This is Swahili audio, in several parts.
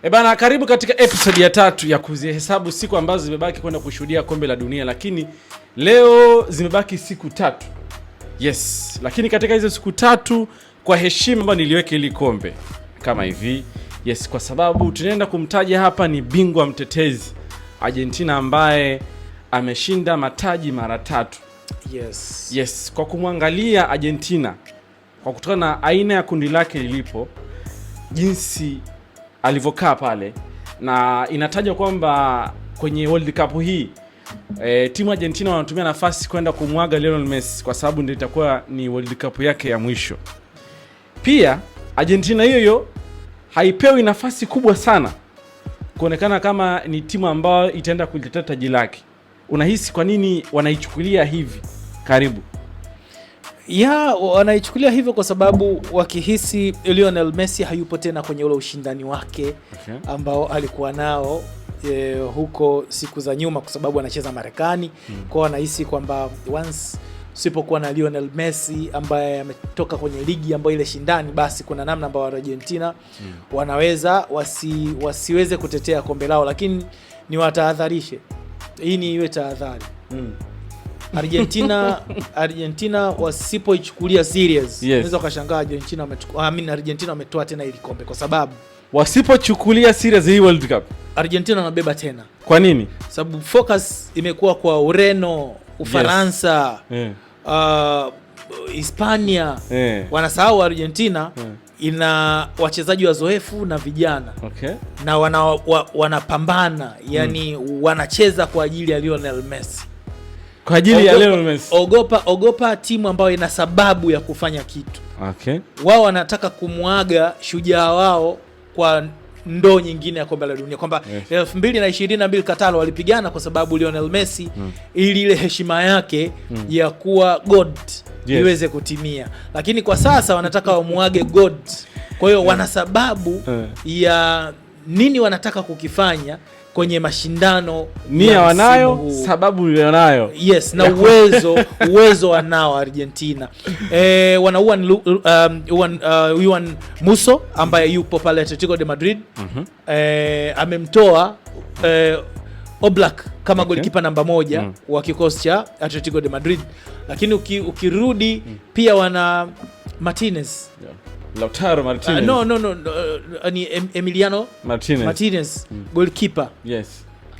Bana, karibu katika episode ya 3 ya kuzihesabu siku ambazo zimebaki kwenda kushuhudia kombe la dunia, lakini leo zimebaki siku 3. Yes, lakini katika hizo siku 3 kwa heshima ambayo niliweka ili kombe kama hivi. Yes, kwa sababu tunaenda kumtaja hapa ni bingwa mtetezi Argentina ambaye ameshinda mataji mara 3. Yes, kwa kumwangalia Argentina kwa kutokana na aina ya kundi lake lilipo, jinsi alivyokaa pale, na inatajwa kwamba kwenye World Cup hii timu Argentina wanatumia nafasi kwenda kumwaga Lionel Messi kwa sababu ndio itakuwa ni World Cup yake ya mwisho. Pia Argentina hiyo haipewi nafasi kubwa sana kuonekana kama ni timu ambayo itaenda kulitetea taji lake. Unahisi kwa nini wanaichukulia hivi? Karibu. Wanaichukulia hivyo kwa sababu wakihisi Lionel Messi hayupo tena kwenye ule ushindani wake ambao alikuwa nao huko siku za nyuma, kwa sababu anacheza Marekani. Kwa wanahisi kwamba once usipokuwa na Lionel Messi ambaye ametoka kwenye ligi ambayo ile shindani, basi kuna namna ambayo Argentina wanaweza wasiweze kutetea kombe lao. Lakini ni watahadharisha, hii ni iwe tahadhari. Argentina wasipoichukulia serious, unaweza ukashangaa Argentina wametoa tena ile kombe, kwa sababu wasipochukulia serious hii World Cup Argentina wanabeba tena. Kwa nini? Sababu focus imekuwa kwa Ureno, Ufaransa, Hispania. Wanasahau Argentina ina wachezaji wazoefu na vijana. Na wanapambana, yani wanacheza kwa ajili ya Lionel Messi. Kwa ajili ya Lionel Messi. Ogopa timu ambayo ina sababu ya kufanya kitu. Wao wanataka kumwaga shujaa wao kwa ndoo nyingine ya kombe la dunia, kwamba 2022 Qatar walipigana kwa sababu Lionel Messi ili ile heshima yake ya kuwa God iweze kutimia, lakini kwa sasa wanataka wamwage God. Kwa hiyo wana sababu ya nini wanataka kukifanya kwenye mashindano. Nia wanayo, sababu wanayo. Yes, na uwezo wanao Argentina. Wanaua Juan Musso ambaye yupo pale Atletico de Madrid. Amemtoa Oblak kama goalkeeper namba 1 wa kikosi cha Atletico de Madrid. Lakini ukirudi pia wana Martinez. Lautaro Martinez. Ni Emiliano Martinez, goalkeeper. Yes.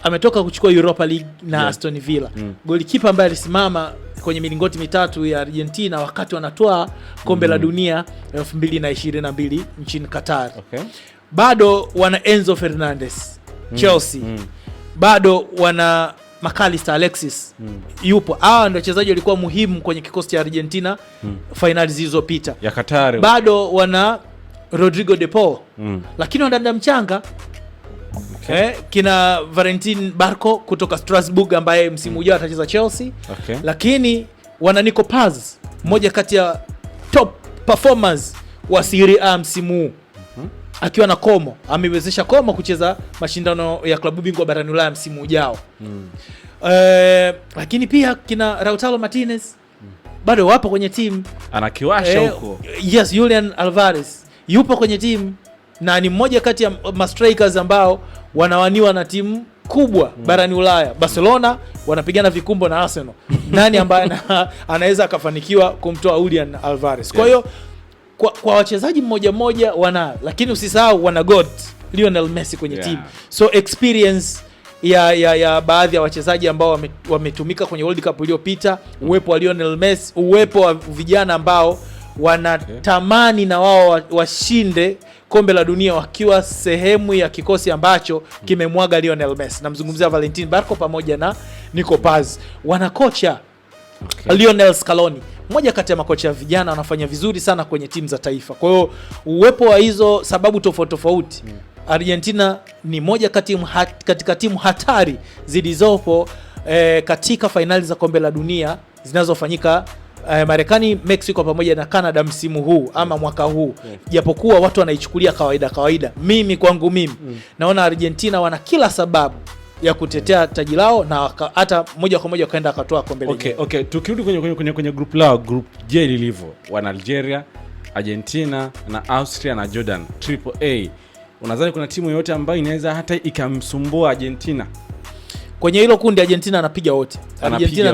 Ametoka kuchukua Europa League na Aston Villa. Goalkeeper ambaye alisimama kwenye milingoti 3 ya Argentina wakati wanatoa kombe la dunia 2022 nchini Qatar. Bado wana Enzo Fernandez, Chelsea. Bado wana McAllister Alexis. Yupo. Hawa ndio wachezaji walikuwa muhimu kwenye kikosi cha Argentina finali zilizopita ya Qatar. Bado wana Rodrigo de Paul. Lakini wana mchanga kina Valentin Barco kutoka Strasbourg ambaye msimu ujao atacheza Chelsea. Lakini wana Nico Paz, mmoja kati ya top performers wa Serie A msimu huu. Akiwa na Como, amewezesha Como kucheza mashindano ya klabu bingwa barani Ulaya msimu ujao. Lakini pia kina Lautaro Martinez bado wapo kwenye timu. Anakiwasha huko. Yes, Julian Alvarez yupo kwenye timu na ni mmoja kati ya strikers ambao wanawaniwa na timu kubwa barani Ulaya. Barcelona wanapigana vikumbo na Arsenal. Nani ambaye anaweza akafanikiwa kumtoa Julian Alvarez? Kwa hiyo kwa wachezaji mmoja wana, lakini usisahau wana God Lionel Messi kwenye timu. So experience ya baadhi ya wachezaji ambao wametumika kwenye World Cup iliyopita, uwepo wa Lionel Messi, uwepo wa vijana ambao wanatamani na wao washinde kombe la dunia wakiwa sehemu ya kikosi ambacho kimemwaga Lionel Messi. Namzungumzia Valentin Barco pamoja na Nico Paz. Wana kocha Lionel Scaloni, mmoja kati ya makocha vijana wanafanya vizuri sana kwenye timu za taifa. Kwa hiyo uwepo wa hizo sababu tofauti Argentina ni moja katika timu hatari zilizopo katika finali za kombe la dunia zinazofanyika Marekani, Mexico pamoja na Canada msimu huu ama mwaka huu. Japokuwa watu wanaichukulia kawaida. Kwangu mimi naona Argentina wana kila sababu ya kutetea taji lao na hata moja kwa moja kaenda akatoa kombe lenyewe. Tukirudi kwenye group lao, group J lilivyo, wana Algeria, Argentina na Austria na Jordan, triple A. unadhani kuna timu yoyote ambayo inaweza hata ikamsumbua Argentina? Kwenye hilo kundi Argentina anapiga wote. Argentina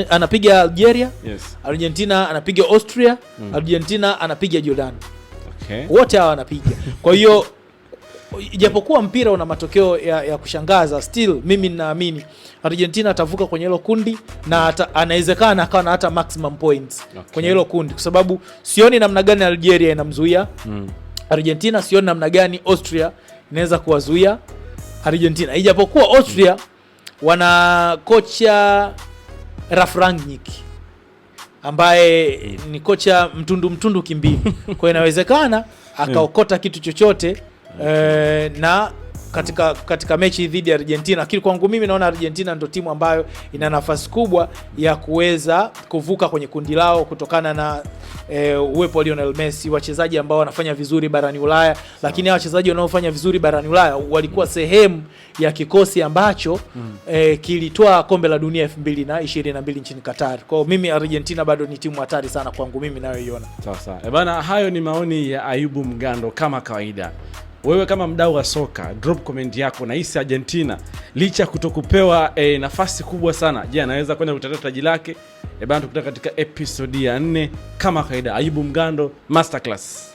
anapiga Algeria. Yes. Argentina anapiga Austria. Argentina anapiga Jordan. Okay. Wote hawa anapiga. Kwa hiyo ijapokuwa mpira una matokeo ya kushangaza, still mimi ninaamini Argentina atavuka kwenye hilo kundi na anawezekana akawa na hata maximum points kwenye hilo kundi, kwa sababu sioni namna gani Algeria inamzuia Argentina, sioni namna gani Austria inaweza kuwazuia Argentina. Ijapokuwa Austria wana kocha Ralf Rangnick ambaye ni kocha mtundu kimbili. Kwa inawezekana akaokota kitu chochote na katika mechi dhidi ya Argentina. Lakini kwangu mimi naona Argentina ndio timu ambayo ina nafasi kubwa ya kuweza kuvuka kwenye kundi lao kutokana na uwepo wa Lionel Messi, wachezaji ambao wanafanya vizuri barani Ulaya. Lakini hao wachezaji wanaofanya vizuri barani Ulaya walikuwa sehemu ya kikosi ambacho kilitoa kombe la dunia 2022 nchini Qatar. Kwa mimi Argentina bado ni timu hatari sana kwangu mimi nayoiona. Sawa. Bana, hayo ni maoni ya Ayubu Mgando kama kawaida. Wewe kama mdau wa soka, drop comment yako na hisi Argentina licha kutokupewa nafasi kubwa sana, je, anaweza kwenda kutetea taji lake? Bana, tukutana katika episode ya 4 kama kawaida. Ayubu Mgando Masterclass.